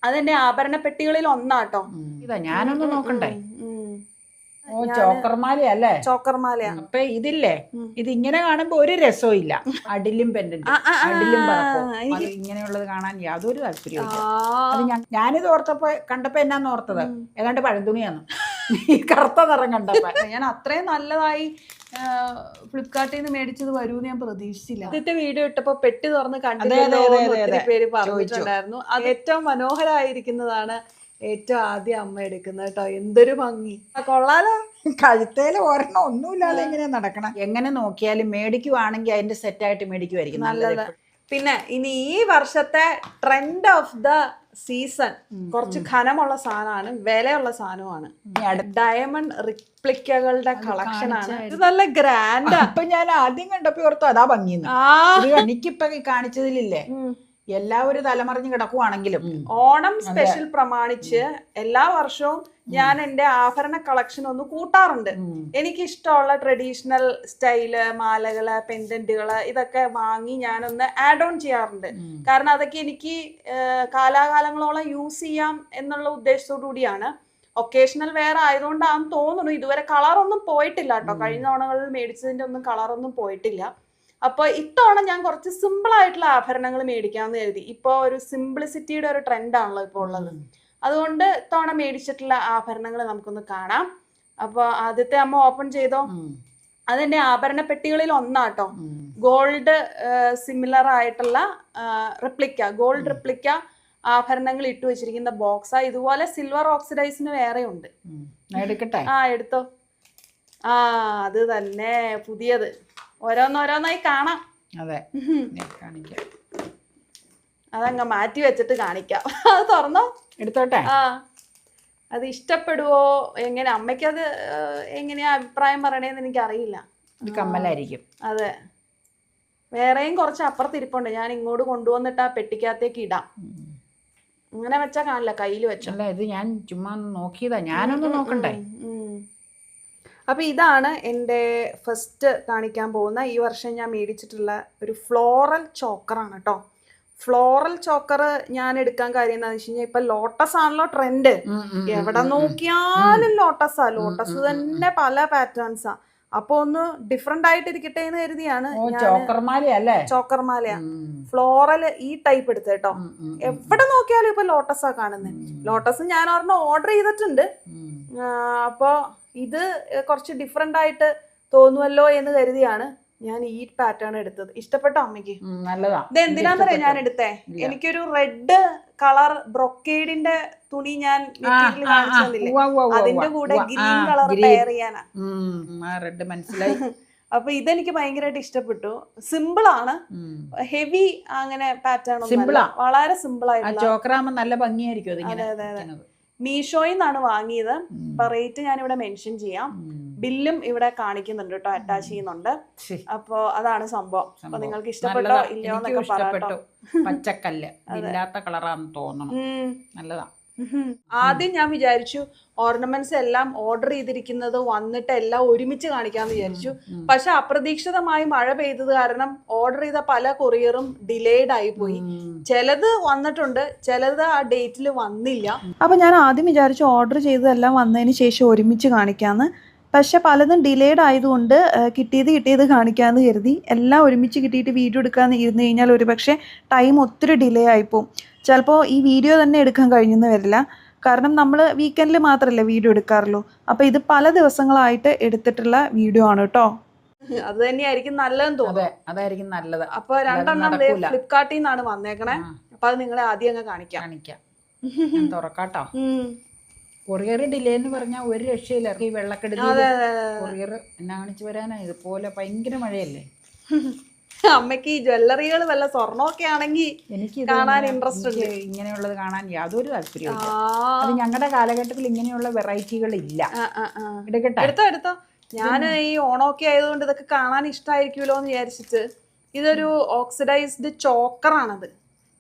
അതെന്റെ ആഭരണ പെട്ടികളിൽ ഒന്നാട്ടോ. ഇതാ ഞാനൊന്ന് നോക്കണ്ടേ. ഉം. ഓ ചോക്കർമാല അല്ലേ? ചോക്കർമാലയാ. അപ്പൊ ഇതില്ലേ, ഇതിങ്ങനെ കാണുമ്പോ ഒരു രസവും ഇല്ല. അടിലും പെൻഡന്റ്, അടിലും പറപ്പും, അത് ഇങ്ങനെയുള്ളത് കാണാൻ യാതൊരു താല്പര്യവും ഇല്ല. അത് ഞാനിത് കണ്ടപ്പോ എന്നാന്ന് ഓർത്തത്, ഏതാണ്ട് പഴന്തുണിയാന്ന് ഈ കറുത്ത നിറം കണ്ടപ്പോ. ഞാൻ അത്രയും നല്ലതായി ഫ്ലിപ്കാർട്ടിൽ നിന്ന് മേടിച്ചത് വരൂന്ന് ഞാൻ പ്രതീക്ഷിച്ചില്ല. ആദ്യത്തെ വീഡിയോ ഇട്ടപ്പോ പെട്ടി തുറന്ന് കണ്ടിട്ടുണ്ടോ ഒത്തിരി പേര് പറഞ്ഞിട്ടുണ്ടായിരുന്നു. അത് ഏറ്റവും മനോഹരമായിരിക്കുന്നതാണ് ഏറ്റവും ആദ്യം അമ്മ എടുക്കുന്നത് കേട്ടോ. എന്തൊരു ഭംഗി, കൊള്ളാലോ. കഴുത്തേല് ഒരെണ്ണം ഒന്നുമില്ലാതെ എങ്ങനെയാ നടക്കണം. എങ്ങനെ നോക്കിയാലും മേടിക്കുവാണെങ്കിൽ അതിന്റെ സെറ്റായിട്ട് മേടിക്കുമായിരിക്കും നല്ലത്. പിന്നെ ഇനി ഈ വർഷത്തെ ട്രെൻഡ് ഓഫ് ദ സീസൺ കുറച്ച് ഘനമുള്ള സാധനമാണ്, വിലയുള്ള സാധനമാണ്. ഡയമണ്ട് റിപ്ലിക്കകളുടെ കളക്ഷൻ ആണ്. ഇത് നല്ല ഗ്രാൻഡാ. അപ്പൊ ഞാൻ ആദ്യം കണ്ടപ്പോ ഓർത്തു അതാ ഭംഗിന്ന്. എനിക്കിപ്പൊ കാണിച്ചതിലില്ലേ, എല്ലാവരും തലമറിഞ്ഞ് കിടക്കുവാണെങ്കിലും ഓണം സ്പെഷ്യൽ പ്രമാണിച്ച് എല്ലാ വർഷവും ഞാൻ എന്റെ ആഭരണ കളക്ഷൻ ഒന്ന് കൂട്ടാറുണ്ട്. എനിക്ക് ഇഷ്ടമുള്ള ട്രഡീഷണൽ സ്റ്റൈല്, മാലകള്, പെൻഡന്റുകള് ഇതൊക്കെ വാങ്ങി ഞാനൊന്ന് ആഡ് ഓൺ ചെയ്യാറുണ്ട്. കാരണം അതൊക്കെ എനിക്ക് കാലാകാലങ്ങളോളം യൂസ് ചെയ്യാം എന്നുള്ള ഉദ്ദേശത്തോടു കൂടിയാണ്. ഒക്കേഷണൽ വെയർ ആയതുകൊണ്ടാണെന്ന് തോന്നുന്നു. ഇതുവരെ കളറൊന്നും പോയിട്ടില്ല കേട്ടോ. കഴിഞ്ഞ ഓണങ്ങളിൽ മേടിച്ചതിന്റെ ഒന്നും കളറൊന്നും പോയിട്ടില്ല. അപ്പൊ ഇത്തവണ ഞാൻ കുറച്ച് സിമ്പിൾ ആയിട്ടുള്ള ആഭരണങ്ങൾ മേടിക്കാമെന്ന് കരുതി. ഇപ്പൊ ഒരു സിംപ്ലിസിറ്റിയുടെ ഒരു ട്രെൻഡാണല്ലോ ഇപ്പോൾ ഉള്ളത്. അതുകൊണ്ട് ഇത്തവണ മേടിച്ചിട്ടുള്ള ആഭരണങ്ങൾ നമുക്കൊന്ന് കാണാം. അപ്പൊ ആദ്യത്തെ അമ്മ ഓപ്പൺ ചെയ്തോ. അതെന്റെ ആഭരണ പെട്ടികളിൽ ഒന്നാട്ടോ. ഗോൾഡ് സിമിലർ ആയിട്ടുള്ള ഗോൾഡ് റിപ്ലിക്ക ആഭരണങ്ങൾ ഇട്ടു വെച്ചിരിക്കുന്ന ബോക്സാ. ഇതുപോലെ സിൽവർ ഓക്സിഡൈസിന് വേറെ ഉണ്ട്. എടുത്തോ. അത് തന്നെ പുതിയത്. ഓരോന്നോരോന്നായി കാണാം. അതെ, അതങ്ങ് മാറ്റി വെച്ചിട്ട് കാണിക്കാം. അത് തുറന്നോ, എടുത്തോട്ടെ. അത് ഇഷ്ടപ്പെടുവോ എങ്ങനെ, അമ്മയ്ക്കത് എങ്ങനെയാ അഭിപ്രായം പറയണേന്ന് എനിക്കറിയില്ല. കമ്മലായിരിക്കും. അതെ, വേറെയും കുറച്ച് അപ്പുറത്തിരിപ്പുണ്ട്. ഞാൻ ഇങ്ങോട്ട് കൊണ്ടുവന്നിട്ട് ആ പെട്ടിക്കകത്തേക്ക് ഇടാം. അങ്ങനെ വെച്ചാ കാണില്ല, കയ്യിൽ വെച്ചോ. അല്ല, ഇത് ഞാൻ ചുമ്മാ നോക്കിയതാ, ഞാനൊന്ന് നോക്കണ്ടേ. അപ്പോൾ ഇതാണ് എൻ്റെ ഫസ്റ്റ് കാണിക്കാൻ പോകുന്ന ഈ വർഷം ഞാൻ മേടിച്ചിട്ടുള്ള ഒരു ഫ്ലോറൽ ചോക്കറാണ് കേട്ടോ. ഫ്ലോറൽ ചോക്കർ ഞാൻ എടുക്കാൻ കാര്യം എന്താണെന്ന് വെച്ച് കഴിഞ്ഞാൽ ഇപ്പൊ ലോട്ടസ് ആണല്ലോ ട്രെൻഡ്. എവിടെ നോക്കിയാലും ലോട്ടസാ. ലോട്ടസ് തന്നെ പല പാറ്റേൺസാ. അപ്പൊ ഒന്ന് ഡിഫറെന്റ് ആയിട്ട് ഇരിക്കട്ടെ എന്ന് കരുതിയാണ് ചോക്കർമാലയാ. ഫ്ലോറൽ ഈ ടൈപ്പ് എടുത്ത് കേട്ടോ. എവിടെ നോക്കിയാലും ഇപ്പൊ ലോട്ടസാ കാണുന്നത്. ലോട്ടസ് ഞാൻ ഒരെണ്ണം ഓർഡർ ചെയ്തിട്ടുണ്ട്. അപ്പൊ ഇത് കുറച്ച് ഡിഫറെന്റ് ആയിട്ട് തോന്നുമല്ലോ എന്ന് കരുതിയാണ് ഞാൻ ഈ പാറ്റേൺ എടുത്തത്. ഇഷ്ടപ്പെട്ടോ അമ്മയ്ക്ക്? നല്ലതാ. ഇത് എന്തിനാന്നറിയോ ഞാൻ എടുത്തേ? എനിക്കൊരു റെഡ് കളർ ബ്രൊക്കേഡിന്റെ തുണി ഞാൻ കാണിച്ചു തന്നില്ലേ, അതിന്റെ കൂടെ ഗ്രീൻ കളർ പെയർ ചെയ്യാനാ. റെഡ് മനസ്സിലായി. അപ്പൊ ഇതെനിക്ക് ഭയങ്കരമായിട്ട് ഇഷ്ടപ്പെട്ടു. സിമ്പിൾ ആണ്, ഹെവി അങ്ങനെ പാറ്റേൺ ഒന്നും, വളരെ സിമ്പിൾ ആയിട്ട്. നല്ല ഭംഗിയായിരിക്കും. അതെ അതെ അതെ. മീഷോയിൽ നിന്നാണ് വാങ്ങിയത്. അപ്പൊ റേറ്റ് ഞാൻ ഇവിടെ മെൻഷൻ ചെയ്യാം. ബില്ലും ഇവിടെ കാണിക്കുന്നുണ്ട് കേട്ടോ, അറ്റാച്ച് ചെയ്യുന്നുണ്ട്. അപ്പൊ അതാണ് സംഭവം. അപ്പൊ നിങ്ങൾക്ക് ഇഷ്ടപ്പെട്ടോ ഇല്ലയോ എന്നൊക്കെ പറയാട്ടോ. പച്ചക്കല്ല് ഇല്ലാത്ത കളറാന്ന് തോന്നണം. നല്ലതാ. ആദ്യം ഞാൻ വിചാരിച്ചു ഓർണമെന്റ്സ് എല്ലാം ഓർഡർ ചെയ്തിരിക്കുന്നത് വന്നിട്ട് എല്ലാം ഒരുമിച്ച് കാണിക്കാന്ന് വിചാരിച്ചു. പക്ഷെ അപ്രതീക്ഷിതമായി മഴ പെയ്തത് കാരണം ഓർഡർ ചെയ്ത പല കൊറിയറും ഡിലേഡ് ആയി പോയി. ചിലത് വന്നിട്ടുണ്ട്, ചിലത് ആ ഡേറ്റിൽ വന്നില്ല. അപ്പൊ ഞാൻ ആദ്യം വിചാരിച്ചു ഓർഡർ ചെയ്തതെല്ലാം വന്നതിന് ശേഷം ഒരുമിച്ച് കാണിക്കാന്ന്. പക്ഷെ പലതും ഡിലേഡ് ആയതുകൊണ്ട് കിട്ടിയത് കാണിക്കാമെന്ന് കരുതി. എല്ലാം ഒരുമിച്ച് കിട്ടിയിട്ട് വീഡിയോ എടുക്കാമെന്ന് ഇരുന്ന് കഴിഞ്ഞാൽ ഒരുപക്ഷെ ടൈം ഒത്തിരി ഡിലേ ആയിപ്പോവും. ചിലപ്പോൾ ഈ വീഡിയോ തന്നെ എടുക്കാൻ കഴിഞ്ഞെന്ന് വരില്ല. കാരണം നമ്മൾ വീക്കെൻഡിൽ മാത്രമല്ലേ വീഡിയോ എടുക്കാറുള്ളൂ. അപ്പോൾ ഇത് പല ദിവസങ്ങളായിട്ട് എടുത്തിട്ടുള്ള വീഡിയോ ആണ് കേട്ടോ. അത് തന്നെയായിരിക്കും നല്ലതെന്ന് തോന്നുന്നു. അതായിരിക്കും നല്ലത്. അപ്പോൾ രണ്ടെണ്ണം ഫ്ലിപ്കാർട്ടിൽ നിന്നാണ് വന്നേക്കണേ. അപ്പോൾ അത് നിങ്ങളെ ആദ്യം അങ്ങ് കാണിക്കാം. തുറക്കാട്ടോ. കൊറിയർ ഡിലേ എന്ന് പറഞ്ഞാൽ ഒരു രക്ഷയില്ല. ഈ വെള്ളക്കെടുതി കൊറിയർ എന്നാ കാണിച്ചു വരാനാ? ഇതുപോലെ ഭയങ്കര മഴയല്ലേ. അമ്മയ്ക്ക് ഈ ജ്വല്ലറികൾ വല്ല സ്വർണ്ണമൊക്കെ ആണെങ്കിൽ എനിക്ക് കാണാൻ ഇൻട്രസ്റ്റ് ഉണ്ട്. ഇങ്ങനെയുള്ളത് കാണാൻ യാതൊരു താല്പര്യവും. അത് ഞങ്ങളുടെ കാലഘട്ടത്തിൽ ഇങ്ങനെയുള്ള വെറൈറ്റികൾ ഇല്ല. എടുത്തോ. ഞാൻ ഈ ഓണമൊക്കെ ആയതുകൊണ്ട് ഇതൊക്കെ കാണാൻ ഇഷ്ടമായിരിക്കുമല്ലോ എന്ന് വിചാരിച്ചിട്ട്. ഇതൊരു ഓക്സിഡൈസ്ഡ് ചോക്കറാണത്.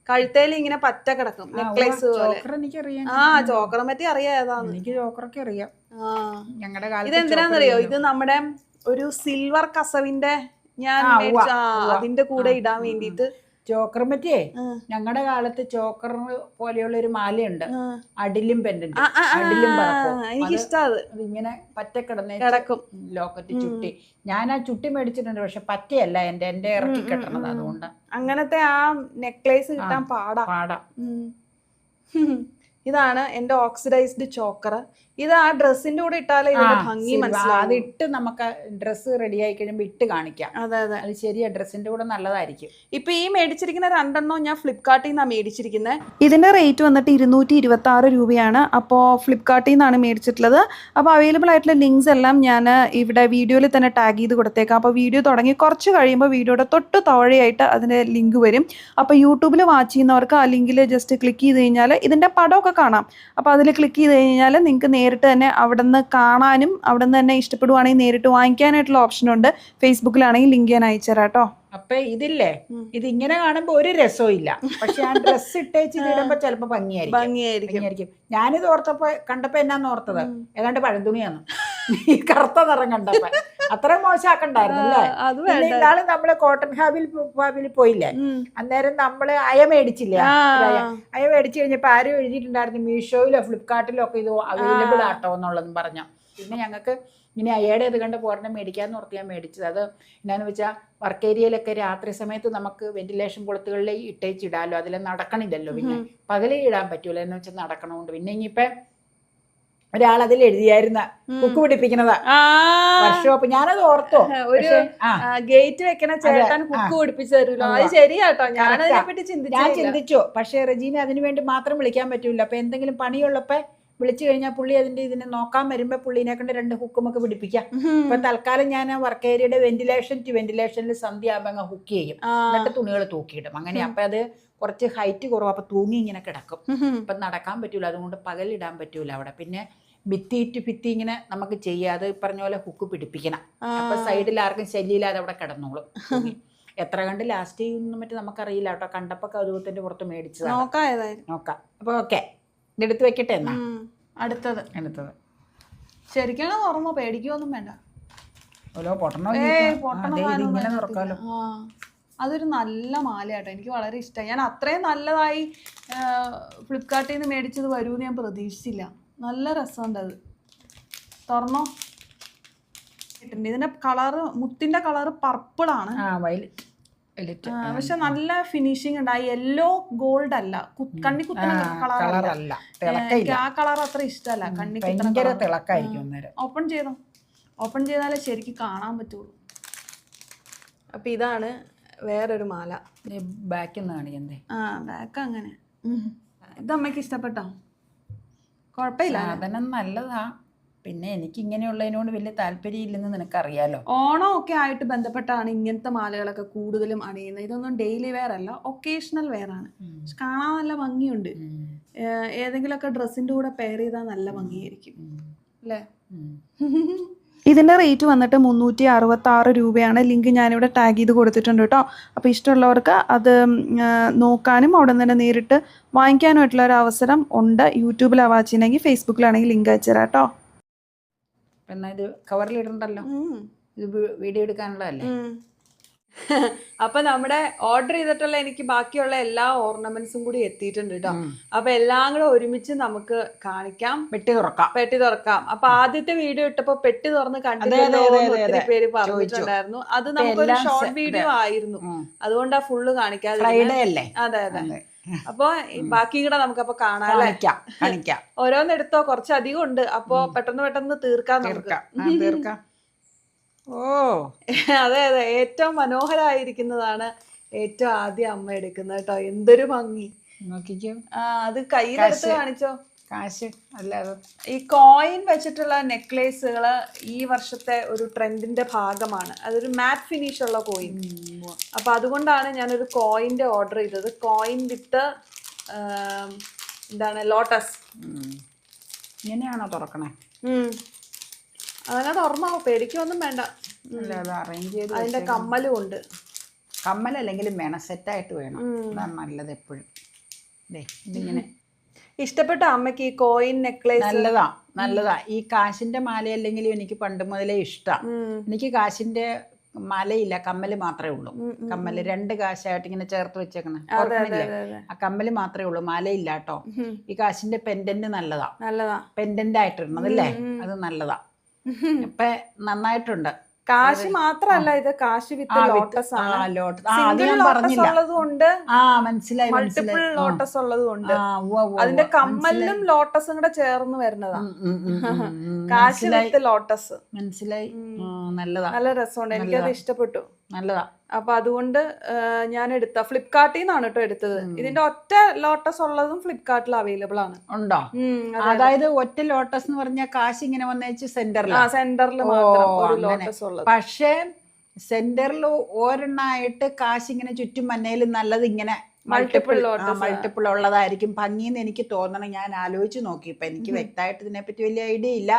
കഴുത്തേൽ ഇങ്ങനെ പറ്റ കിടക്കും, നെക്ലേസ് പോലെ. ചോക്കറെ പറ്റി അറിയാം ഏതാന്ന്. എനിക്ക് ചോക്കറൊക്കെ അറിയാം. ഞങ്ങളുടെ കാലത്ത് ഇതെന്തിനാന്നറിയോ? ഇത് നമ്മുടെ ഒരു സിൽവർ കസവിന്റെ ഞാൻ അതിന്റെ കൂടെ ഇടാൻ വേണ്ടിട്ട് ചോക്കർ പറ്റിയേ ഞങ്ങളുടെ കാലത്ത് ചോക്കർ പോലെയുള്ള ഒരു മാലയുണ്ട്, അടിലും പെൻഡന്റ്, അടിലും പറക്കും. എനിക്കിഷ്ടം അത്. ഇങ്ങനെ പറ്റ കിടക്കും ലോക്കറ്റ് ചുട്ടി. ഞാൻ ആ ചുട്ടി മേടിച്ചിട്ടുണ്ട്, പക്ഷെ പറ്റയല്ല എന്റെ ഇറക്കി കെട്ടണത്. അതുകൊണ്ട് അങ്ങനത്തെ ആ നെക്ലേസ് കിട്ടാൻ പാടാ. ഇതാണ് എന്റെ ഓക്സിഡൈസ്ഡ് ചോക്കർ. ഇത് ആ ഡ്രസ്സിന്റെ കൂടെ ഇട്ടാലേ ഇതിന്റെ ഭംഗി മനസ്സിലാവും. അതിട്ട് നമുക്ക് ഡ്രസ്സ് റെഡി ആയി കഴിയുമ്പോൾ ഇട്ട് കാണിക്കാം. അതെ അത് ശരിയാ, ഡ്രസ്സിന്റെ കൂടെ നല്ലതായിരിക്കും. ഇപ്പൊ ഈ മേടിച്ചിരിക്കുന്ന 2 ഞാൻ ഫ്ലിപ്കാർട്ടിൽ നിന്നാണ് മേടിച്ചിരിക്കുന്നത്. ഇതിന്റെ റേറ്റ് വന്നിട്ട് 226 രൂപയാണ്. അപ്പോൾ ഫ്ലിപ്കാർട്ടിൽ നിന്നാണ് മേടിച്ചിട്ടുള്ളത്. അപ്പോൾ അവൈലബിൾ ആയിട്ടുള്ള ലിങ്ക്സ് എല്ലാം ഞാൻ ഇവിടെ വീഡിയോയിൽ തന്നെ ടാഗ് ചെയ്ത് കൊടുത്തേക്കാം. അപ്പോൾ വീഡിയോ തുടങ്ങി കുറച്ച് കഴിയുമ്പോൾ വീഡിയോയുടെ തൊട്ട് താഴെയായിട്ട് അതിന്റെ ലിങ്ക് വരും. അപ്പോൾ യൂട്യൂബിൽ വാച്ച് ചെയ്യുന്നവർക്ക് ആ ലിങ്കിൽ ജസ്റ്റ് ക്ലിക്ക് ചെയ്ത് കഴിഞ്ഞാൽ ഇതിന്റെ പടമൊക്കെ കാണാം. അപ്പോൾ അതിൽ ക്ലിക്ക് ചെയ്ത് കഴിഞ്ഞാൽ നിങ്ങൾക്ക് നേരിട്ട് തന്നെ അവിടെ നിന്ന് കാണാനും അവിടെ നിന്ന് തന്നെ ഇഷ്ടപ്പെടുവാണെങ്കിൽ നേരിട്ട് വാങ്ങിക്കാനായിട്ടുള്ള ഓപ്ഷനുണ്ട്. ഫേസ്ബുക്കിലാണെങ്കിൽ ലിങ്ക് ഞാൻ അയച്ചുതരാം കേട്ടോ. അപ്പൊ ഇതില്ലേ, ഇത് ഇങ്ങനെ കാണുമ്പോ ഒരു രസവും ഇല്ല, പക്ഷെ ആ ഡ്രസ്സ് ഇട്ടേച്ച് ഇടുമ്പോ ചിലപ്പോ ഭംഗിയായിരിക്കും. ഞാനിത് കണ്ടപ്പോ എന്നാന്ന് ഓർത്തത്, ഏതാണ്ട് പഴന്തുണിയാന്ന് ഈ കറുത്ത നിറം കണ്ടപ്പോ. അത്ര മോശമാക്കണ്ടായിരുന്നല്ലേ. ഇന്നാള് നമ്മള് കോട്ടൺ ഹാബിൽ പോയില്ലേ, അന്നേരം നമ്മള് അയ മേടിച്ചില്ലേ, അയ മേടിച്ചു കഴിഞ്ഞപ്പോ ആരും എഴുതിയിട്ടുണ്ടായിരുന്നു മീഷോയിലോ ഫ്ലിപ്കാർട്ടിലോ ഒക്കെ ഇത് അവൈലബിൾ ആട്ടോ എന്നുള്ളതും പറഞ്ഞ. പിന്നെ ഞങ്ങൾക്ക് ഇനി അയ്യയുടെ ഇത് കണ്ട് പോരണം മേടിക്കാന്ന് ഓർത്ത് ഞാൻ മേടിച്ചത്. അത് എന്നാന്ന് വെച്ചാൽ വർക്ക് ഏരിയയിലൊക്കെ രാത്രി സമയത്ത് നമുക്ക് വെന്റിലേഷൻ പൊളുത്തുകളിൽ ഇട്ടേച്ചിടാലോ, അതിൽ നടക്കണില്ലല്ലോ. പിന്നെ പകലേ ഇടാൻ പറ്റൂല എന്ന് വെച്ചാൽ നടക്കണോണ്ട്. പിന്നെ ഇനിയിപ്പോ ഒരാൾ അതിൽ എഴുതിയായിരുന്ന കുക്ക് പിടിപ്പിക്കുന്നതാ വർക്ക്ഷോപ്പ്. ഞാനത് ഓർത്തോ, ഒരു ഗേറ്റ് വെക്കണ ചേട്ടൻ കുക്ക് പിടിപ്പിച്ചു തരുമല്ലോ. അത് ശരിയാട്ടോ, ഞാൻ ചിന്തിച്ചു. പക്ഷെ റെജീനെ അതിനു വേണ്ടി മാത്രം വിളിക്കാൻ പറ്റൂല. അപ്പൊ എന്തെങ്കിലും പണിയുള്ളപ്പോ വിളിച്ചു കഴിഞ്ഞാൽ പുള്ളി ഇതിനെ നോക്കാൻ വരുമ്പോ പുള്ളിനെ കൊണ്ട് 2 ഹുക്കുമൊക്കെ പിടിപ്പിക്കാം. ഇപ്പൊ തൽക്കാലം ഞാൻ വർക്ക് ഏരിയയുടെ വെന്റിലേഷനിൽ സന്ധ്യ ആകുമ്പോ ഹുക്ക് ചെയ്യും, എന്നിട്ട് തുണികൾ തൂക്കിയിടും. അങ്ങനെ അപ്പൊ അത് കുറച്ച് ഹൈറ്റ് കുറവ്, അപ്പൊ തൂങ്ങി ഇങ്ങനെ കിടക്കും. ഇപ്പൊ നടക്കാൻ പറ്റൂല, അതുകൊണ്ട് പകലിടാൻ പറ്റൂല അവിടെ. പിന്നെ ഭിത്തി ഇങ്ങനെ നമുക്ക് ചെയ്യാം. അത് പറഞ്ഞ പോലെ ഹുക്ക് പിടിപ്പിക്കണം. അപ്പൊ സൈഡിൽ ആർക്കും ശല്യമില്ലാതെ അവിടെ കിടന്നോളും. എത്ര കണ്ട് ലാസ്റ്റ് ചെയ്യുന്ന മറ്റേ നമുക്കറിയില്ല കേട്ടോ. കണ്ടപ്പോ കൗതുകത്തിന്റെ പുറത്ത് മേടിച്ചത് നോക്കാം. അപ്പൊ ഓക്കെ, ഇതെടുത്ത് വെക്കട്ടെ. എന്നാ അടുത്തത് ശരിക്കും തുറന്നോ, പേടിക്കൊന്നും വേണ്ട. അതൊരു നല്ല മാലയാട്ടോ, എനിക്ക് വളരെ ഇഷ്ടമായി. ഞാൻ അത്രയും നല്ലതായി ഫ്ലിപ്കാർട്ടിൽ നിന്ന് മേടിച്ചത് വരുമെന്ന് ഞാൻ പ്രതീക്ഷിച്ചില്ല. നല്ല രസമുണ്ട്. അത് തുറന്നോ. ഇതിന്റെ കളറ്, മുത്തിന്റെ കളറ് പർപ്പിളാണ്, പക്ഷെ നല്ല ഫിനിഷിംഗ് ഉണ്ട്. ആ യെല്ലോ ഗോൾഡ് അല്ല, കണ്ണി കുത്തുന്ന കളറല്ല. ആ കളർ അത്ര ഇഷ്ടമല്ല. കണ്ണി ഓപ്പൺ ചെയ്താലേ ശരിക്കും കാണാൻ പറ്റുള്ളൂ. അപ്പൊ ഇതാണ് വേറൊരു മാല. ബാക്ക് കാണിക്കണ്ടേ? ബാക്ക് അങ്ങനെ. ഇത് അമ്മയ്ക്ക് ഇഷ്ടപ്പെട്ടോ? കുഴപ്പമില്ല, സാധനം നല്ലതാ. പിന്നെ എനിക്ക് ഇങ്ങനെയുള്ളതിനോട് വലിയ താല്പര്യം ഇല്ലെന്ന് നിനക്കറിയാലോ. ഓണം ഒക്കെ ആയിട്ട് ബന്ധപ്പെട്ടാണ് ഇങ്ങനത്തെ മാലകളൊക്കെ കൂടുതലും അണിയുന്നത്. ഇതൊന്നും ഡെയിലി വെയർ അല്ല, ഒക്കേഷണൽ വെയർ ആണ്. കാണാൻ നല്ല ഭംഗിയുണ്ട്. ഏതെങ്കിലുമൊക്കെ ഡ്രസ്സിന്റെ കൂടെ പെയർ ചെയ്താൽ നല്ല ഭംഗിയായിരിക്കും അല്ലേ. ഇതിൻ്റെ റേറ്റ് വന്നിട്ട് 366 രൂപയാണ്. ലിങ്ക് ഞാനിവിടെ ടാഗ് ചെയ്ത് കൊടുത്തിട്ടുണ്ട് കേട്ടോ. അപ്പോൾ ഇഷ്ടമുള്ളവർക്ക് അത് നോക്കാനും അവിടെ നിന്ന് തന്നെ നേരിട്ട് വാങ്ങിക്കാനുമായിട്ടുള്ള ഒരു അവസരം ഉണ്ട്. യൂട്യൂബിലാണ് വാച്ച് ചെയ്യണമെങ്കിൽ ഫേസ്ബുക്കിലാണെങ്കിൽ ലിങ്ക് അയച്ചുതരാം കേട്ടോ. എന്നാൽ ഇത് കവറിലിടണ്ടല്ലോ, ഇത് വീഡിയോ എടുക്കാനുള്ളതല്ലേ. അപ്പൊ നമ്മുടെ ഓർഡർ ചെയ്തിട്ടുള്ള എനിക്ക് ബാക്കിയുള്ള എല്ലാ ഓർണമെന്റ്സും കൂടി എത്തിയിട്ടുണ്ട് കേട്ടോ. അപ്പൊ എല്ലാം കൂടെ ഒരുമിച്ച് നമുക്ക് കാണിക്കാം, പെട്ടി തുറക്കാം. അപ്പൊ ആദ്യത്തെ വീഡിയോ ഇട്ടപ്പോ പെട്ടി തുറന്ന് കണ്ടിട്ടുണ്ടോ ഒത്തിരി പേര് പറഞ്ഞിട്ടുണ്ടായിരുന്നു. അത് നമുക്കൊരു ഷോർട്ട് വീഡിയോ ആയിരുന്നു, അതുകൊണ്ടാ ഫുള്ള് കാണിക്കാതെ. അതെ. അപ്പൊ ബാക്കി കൂടെ നമുക്കപ്പൊ കാണാം. ഓരോന്നെടുത്തോ, കുറച്ചധികം ഉണ്ട്. അപ്പൊ പെട്ടെന്ന് തീർക്കാം നമുക്ക്. അതെ, ഏറ്റവും മനോഹരമായിരിക്കുന്നതാണ് ഏറ്റവും ആദ്യം അമ്മ എടുക്കുന്നത് കേട്ടോ. എന്തൊരു ഭംഗി നോക്കിക്കോ. അത് കയ്യിലെടുത്ത് കാണിച്ചോ. കാശ് അല്ലാതെ ഈ കോയിൻ വെച്ചിട്ടുള്ള നെക്ലേസുകള് ഈ വർഷത്തെ ഒരു ട്രെൻഡിന്റെ ഭാഗമാണ്. അതൊരു മാറ്റ് ഫിനിഷ് ഉള്ള കോയിൻ. അപ്പൊ അതുകൊണ്ടാണ് ഞാനൊരു കോയിന്റെ ഓർഡർ ചെയ്തത്. കോയിൻ വിത്ത് എന്താണ്, ലോട്ടസ്. ഇങ്ങനെയാണോ തുറക്കണേ? അങ്ങനെ തുറന്നോ, പേടിക്കൊന്നും വേണ്ട. അതിന്റെ കമ്മലും ഉണ്ട്. കമ്മലല്ലെങ്കിലും വേണം, സെറ്റായിട്ട് വേണം. അതാണ് നല്ലത് എപ്പോഴും. ഇതിങ്ങനെ ഇഷ്ടപ്പെട്ട അമ്മയ്ക്ക് ഈ കോയിൻ നെക്ലേസ്? നല്ലതാ. ഈ കാശിന്റെ മാല അല്ലെങ്കിലും എനിക്ക് പണ്ട് മുതലേ ഇഷ്ടമാണ്. എനിക്ക് കാശിന്റെ മലയില്ല, കമ്മല് മാത്രമേ ഉള്ളൂ. കമ്മല് 2 കാശായിട്ട് ഇങ്ങനെ ചേർത്ത് വെച്ചേക്കണേ, ഓർക്കണില്ലേ? ആ കമ്മല് മാത്രമേ ഉള്ളൂ, മലയില്ല കേട്ടോ. ഈ കാശിന്റെ പെൻഡന്റ് നല്ലതാ, പെൻഡന്റ് ആയിട്ടിരുന്നതല്ലേ, അത് നല്ലതാ. ഇപ്പൊ നന്നായിട്ടുണ്ട്. കാശ് മാത്രല്ല, ഇത് കാശ് വിത്ത് ലോട്ടസ് ആണ്. പറഞ്ഞില്ല. മനസ്സിലായി, മൾട്ടിപ്പിൾ ലോട്ടസ് ഉള്ളതുകൊണ്ട് അതിന്റെ കമ്മലിലും ലോട്ടസും കൂടെ ചേർന്ന് വരുന്നതാ കാശ് വിത്ത് ലോട്ടസ്. മനസ്സിലായി, നല്ലതാ, നല്ല രസമുണ്ട്, എനിക്കത് ഇഷ്ടപ്പെട്ടു, നല്ലതാ. അപ്പൊ അതുകൊണ്ട് ഞാൻ എടുത്ത ഫ്ലിപ്കാർട്ടിൽ നിന്നാണ് കേട്ടോ എടുത്തത്. ഇതിന്റെ ഒറ്റ ലോട്ടസ് ഉള്ളതും ഫ്ലിപ്കാർട്ടിൽ അവൈലബിൾ ആണ്. ഉണ്ടോ? അതായത് ഒറ്റ ലോട്ടസ് എന്ന് പറഞ്ഞാൽ കാശ് ഇങ്ങനെ വന്നേച്ച് സെന്ററിൽ മാത്രം ഒരു ലോട്ടസ് ഉള്ളത്. പക്ഷേ സെന്ററിൽ ഒരെണ്ണായിട്ട് കാശ് ഇങ്ങനെ ചുറ്റും മഞ്ഞയിലും നല്ലത് ഇങ്ങനെ മൾട്ടിപ്പിൾ ഉള്ളതായിരിക്കും ഭംഗിന്ന് എനിക്ക് തോന്നണം. ഞാൻ ആലോചിച്ച് നോക്കി, ഇപ്പൊ എനിക്ക് വ്യക്തമായിട്ട് ഇതിനെപ്പറ്റി വലിയ ഐഡിയ ഇല്ല,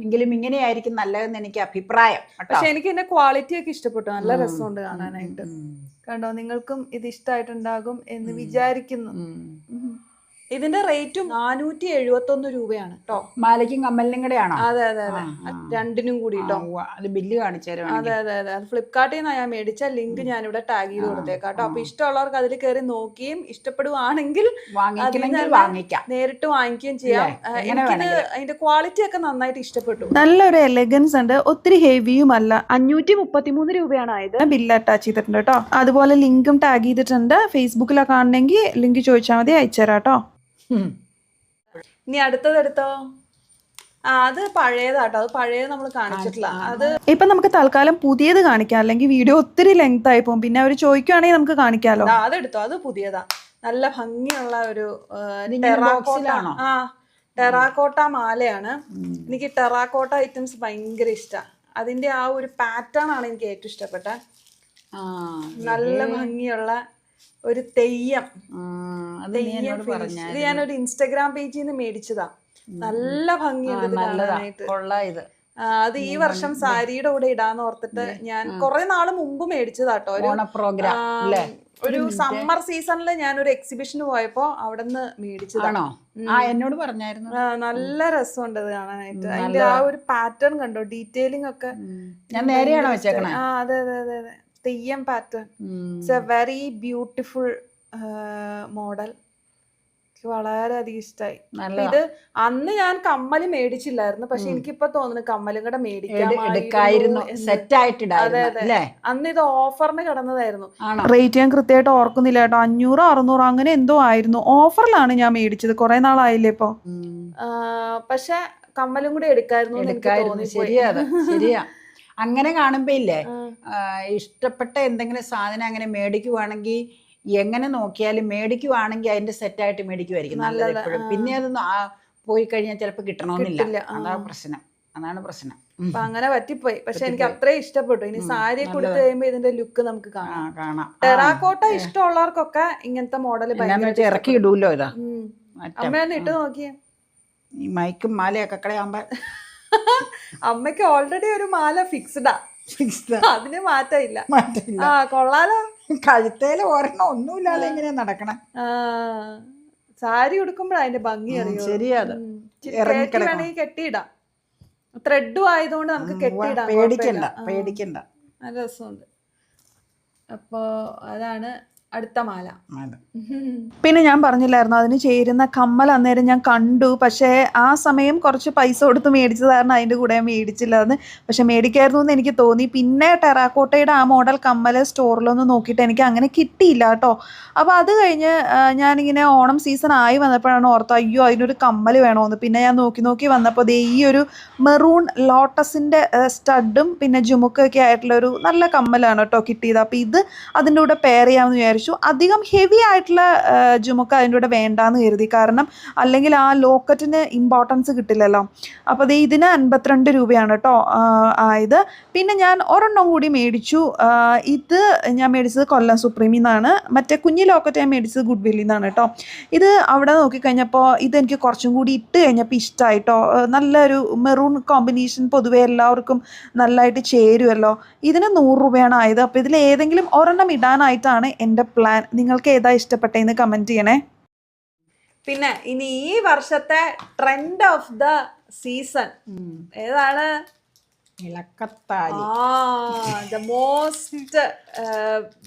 എങ്കിലും ഇങ്ങനെയായിരിക്കും നല്ലതെന്ന് എനിക്ക് അഭിപ്രായം. പക്ഷെ എനിക്ക് ഇതിന്റെ ക്വാളിറ്റി ഒക്കെ ഇഷ്ടപ്പെട്ടു, നല്ല രസമുണ്ട് കാണാനായിട്ട്. കണ്ടോ, നിങ്ങൾക്കും ഇത് ഇഷ്ടമായിട്ടുണ്ടാകും എന്ന് വിചാരിക്കുന്നു. ഇതിന്റെ റേറ്റും 471 രൂപയാണ് കേട്ടോ. മാലയ്ക്കും കമ്മലിനും കൂടെ ആണോ? അതെ, രണ്ടിനും കൂടി കേട്ടോ. അത് ബില്ല് കാണിച്ചു തരാം. അതെ, അത് ഫ്ലിപ്കാർട്ടിൽ നിന്നാണ് ഞാൻ മേടിച്ച. ലിങ്ക് ഞാനിവിടെ ടാഗ് ചെയ്ത് കൊടുത്തേക്കാം കേട്ടോ. അപ്പൊ ഇഷ്ടമുള്ളവർക്ക് അതിൽ കയറി നോക്കിയും ഇഷ്ടപ്പെടുവാണെങ്കിൽ നേരിട്ട് വാങ്ങിക്കുകയും ചെയ്യാം. എനിക്കിത് അതിന്റെ ക്വാളിറ്റി ഒക്കെ നന്നായിട്ട് ഇഷ്ടപ്പെട്ടു. നല്ലൊരു എലഗൻസ് ഉണ്ട്, ഒത്തിരി ഹെവിയും അല്ല. 533 രൂപയാണ് ആയത്. ബില്ല് അറ്റാച്ച് ചെയ്തിട്ടുണ്ട് കേട്ടോ. അതുപോലെ ലിങ്കും ടാഗ് ചെയ്തിട്ടുണ്ട്. ഫേസ്ബുക്കിലൊക്കെ ആണെങ്കിൽ ലിങ്ക് ചോദിച്ചാൽ മതി, അയച്ചുതരാം കേട്ടോ. ഇനി അടുത്തതെടുത്തോ. അത് പഴയതാട്ടോ, അത് പഴയത് നമ്മൾ കാണിച്ചിട്ടില്ല. അത് ഇപ്പൊ നമുക്ക് തൽക്കാലം പുതിയത് കാണിക്കാം, അല്ലെങ്കിൽ വീഡിയോ ഒത്തിരി ലെങ്ത് ആയി പോകും. പിന്നെ അവർ ചോദിക്കുവാണെങ്കിൽ നമുക്ക് കാണിക്കാലോ. അതെടുത്തോ, അത് പുതിയതാ, നല്ല ഭംഗിയുള്ള ഒരു ടെറാക്കോട്ട മാലയാണ്. എനിക്ക് ടെറാക്കോട്ട ഐറ്റംസ് ഭയങ്കര ഇഷ്ടമാണ്. അതിന്റെ ആ ഒരു പാറ്റേൺ ആണ് എനിക്ക് ഏറ്റവും ഇഷ്ടപ്പെട്ട. നല്ല ഭംഗിയുള്ള ഒരു തെയ്യം. ഇത് ഞാനൊരു ഇൻസ്റ്റഗ്രാം പേജിൽ നിന്ന് മേടിച്ചതാ. നല്ല ഭംഗിയുണ്ട് കാണാനായിട്ട്. അത് ഈ വർഷം സാരിയുടെ കൂടെ ഇടാന്ന് ഓർത്തിട്ട് ഞാൻ കുറെ നാള് മുമ്പ് മേടിച്ചതാട്ടോ. ഒരു സമ്മർ സീസണിൽ ഞാനൊരു എക്സിബിഷന് പോയപ്പോ അവിടെ നിന്ന് മേടിച്ചതാണോ? എന്നോട് പറഞ്ഞായിരുന്നു. നല്ല രസമുണ്ട് അത് കാണാനായിട്ട്. അതിന്റെ ആ ഒരു പാറ്റേൺ കണ്ടോ, ഡീറ്റെയിലിംഗ് ഒക്കെ. ഞാൻ നേരെയാണോ വെച്ചേക്കണേ? അതെ, Theyyam pattern. It's A very beautiful model. വളരെയധികം ഇഷ്ടമായി. ഇത് അന്ന് ഞാൻ കമ്മല് മേടിച്ചില്ലായിരുന്നു, പക്ഷെ എനിക്കിപ്പോ തോന്നുന്നു കമ്മലും കൂടെ മേടിക്കാമായിരുന്നു. അന്ന് ഇത് ഓഫറിന് കിടന്നതായിരുന്നു. റേറ്റ് ഞാൻ കൃത്യമായിട്ട് ഓർക്കുന്നില്ല കേട്ടോ. 500 600 അങ്ങനെ എന്തോ ആയിരുന്നു. ഓഫറിലാണ് ഞാൻ മേടിച്ചത്, കുറെ നാളായില്ലേ ഇപ്പൊ. പക്ഷെ കമ്മലും കൂടെ എടുക്കായിരുന്നു. ശരിയാ. അങ്ങനെ കാണുമ്പോ ഇല്ലേ, ഇഷ്ടപ്പെട്ട എന്തെങ്കിലും സാധനം അങ്ങനെ മേടിക്കുവാണെങ്കിൽ എങ്ങനെ നോക്കിയാലും മേടിക്കുവാണെങ്കിൽ അതിന്റെ സെറ്റായിട്ട് മേടിക്കുമായിരിക്കും നല്ലത് എപ്പോഴും. പിന്നെ അത് പോയി കഴിഞ്ഞാൽ ചിലപ്പോൾ കിട്ടണമെന്നില്ല. അതാണ് പ്രശ്നം. അപ്പൊ അങ്ങനെ പറ്റിപ്പോയി. പക്ഷെ എനിക്ക് അത്രയും ഇഷ്ടപ്പെട്ടു. ഇനി സാരി കൊടുത്തു കഴിയുമ്പോ ഇതിന്റെ ലുക്ക് നമുക്ക് കാണാം. ടെറാക്കോട്ട ഇഷ്ടമുള്ളവർക്കൊക്കെ ഇങ്ങനത്തെ മോഡൽ ഇറക്കി ഇടൂല്ലോ. ഇതാ അമ്മയൊന്ന് ഇട്ട് നോക്കിയേ. ഈ മൈക്കും മാലയൊക്കെ കളയാകുമ്പോ അമ്മയ്ക്ക് ഓൾറെഡി ഒരു മാല ഫിക്സ്ഡാ, അതിന് മാറ്റമില്ല. കൊള്ളാലോ. കഴുത്തേല് ഒരെണ്ണം ഒന്നുമില്ലാതെ എങ്ങനെയാ നടക്കണേ. സാരി ഉടുക്കുമ്പോഴാ അതിന്റെ ഭംഗി അറിയോ. ശരിയാത്. വേണമെങ്കിൽ കെട്ടിയിടാം. ത്രെഡും ആയതുകൊണ്ട് നമുക്ക് കെട്ടിയിടാം, പേടിക്കണ്ട. നല്ല രസമുണ്ട്. അപ്പോ അതാണ് അടുത്ത മാല. പിന്നെ ഞാൻ പറഞ്ഞില്ലായിരുന്നു അതിന് ചേരുന്ന കമ്മൽ അന്നേരം ഞാൻ കണ്ടു. പക്ഷേ ആ സമയം കുറച്ച് പൈസ കൊടുത്ത് മേടിച്ചത് കാരണം അതിൻ്റെ കൂടെ മേടിച്ചില്ലായിരുന്നു. പക്ഷെ മേടിക്കായിരുന്നു എന്ന് എനിക്ക് തോന്നി. പിന്നെ ടെറാക്കോട്ടയുടെ ആ മോഡൽ കമ്മൽ സ്റ്റോറിലൊന്നും നോക്കിയിട്ട് എനിക്ക് അങ്ങനെ കിട്ടിയില്ല കേട്ടോ. അപ്പോൾ അത് കഴിഞ്ഞ് ഞാനിങ്ങനെ ഓണം സീസൺ ആയി വന്നപ്പോഴാണ് ഓർത്തത് അയ്യോ അതിനൊരു കമ്മൽ വേണമെന്ന്. പിന്നെ ഞാൻ നോക്കി വന്നപ്പോൾ ഈ ഒരു മെറൂൺ ലോട്ടസിൻ്റെ സ്റ്റഡും പിന്നെ ജുമുക്കൊക്കെ ആയിട്ടുള്ളൊരു നല്ല കമ്മലാണ് കേട്ടോ കിട്ടിയത്. അപ്പോൾ ഇത് അതിൻ്റെ കൂടെ പെയർ ചെയ്യാമെന്ന് വിചാരിച്ചു. അധികം ഹെവി ആയിട്ടുള്ള ജുമുക്ക അതിൻ്റെ കൂടെ വേണ്ടാന്ന് കരുതി, കാരണം അല്ലെങ്കിൽ ആ ലോക്കറ്റിന് ഇമ്പോർട്ടൻസ് കിട്ടില്ലല്ലോ. അപ്പോൾ ഇതിന് 52 രൂപയാണ് കേട്ടോ ആയത്. പിന്നെ ഞാൻ ഒരെണ്ണം കൂടി മേടിച്ചു. ഇത് ഞാൻ മേടിച്ചത് കൊല്ലം സുപ്രീമിൽ നിന്നാണ്. മറ്റേ കുഞ്ഞി ലോക്കറ്റ് ഞാൻ മേടിച്ചത് ഗുഡ് വില്ലിൽ നിന്നാണ് കേട്ടോ. ഇത് അവിടെ നോക്കിക്കഴിഞ്ഞപ്പോൾ ഇതെനിക്ക് കുറച്ചും കൂടി ഇട്ട് കഴിഞ്ഞപ്പോൾ ഇഷ്ടമായി കേട്ടോ. നല്ലൊരു മെറൂൺ കോമ്പിനേഷൻ പൊതുവെ എല്ലാവർക്കും നല്ലതായിട്ട് ചേരുമല്ലോ. ഇതിന് 100 രൂപയാണ് ആയത്. അപ്പോൾ ഇതിൽ ഏതെങ്കിലും ഒരെണ്ണം ഇടാനായിട്ടാണ് എൻ്റെ പ്ലാൻ. നിങ്ങൾക്ക് ഏതാ ഇഷ്ടപ്പെട്ടതെന്ന് കമൻറ്റ് ചെയ്യണേ. പിന്നെ ഇനി ഈ വർഷത്തെ ട്രെൻഡ് ഓഫ് ദ സീസൺ ഏതാണ്? ഇളക്കത്താലി. The most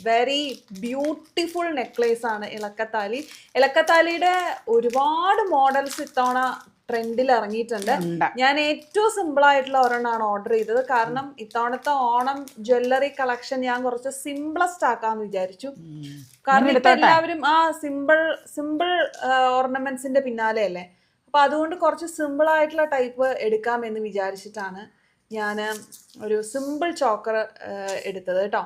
very beautiful necklace ആണ് ഇളക്കത്താലി. ഇളക്കത്താലിയുടെ ഒരുപാട് മോഡൽസ് ഇത്തവണ ട്രെൻഡിൽ ഇറങ്ങിയിട്ടുണ്ട്. ഞാൻ ഏറ്റവും സിമ്പിൾ ആയിട്ടുള്ള ഒരെണ്ണമാണ് ഓർഡർ ചെയ്തത്. കാരണം ഇത്തവണത്തെ ഓണം ജ്വല്ലറി കളക്ഷൻ ഞാൻ കുറച്ച് സിംപിളസ്റ്റ് ആക്കാന്ന് വിചാരിച്ചു. കാരണം ഇപ്പൊ എല്ലാവരും സിമ്പിൾ ഓർണമെന്റ്സിന്റെ പിന്നാലെ അല്ലേ. അപ്പൊ അതുകൊണ്ട് കുറച്ച് സിമ്പിൾ ആയിട്ടുള്ള ടൈപ്പ് എടുക്കാമെന്ന് വിചാരിച്ചിട്ടാണ് ഞാൻ ഒരു സിമ്പിൾ ചോക്കർ എടുത്തത് കേട്ടോ.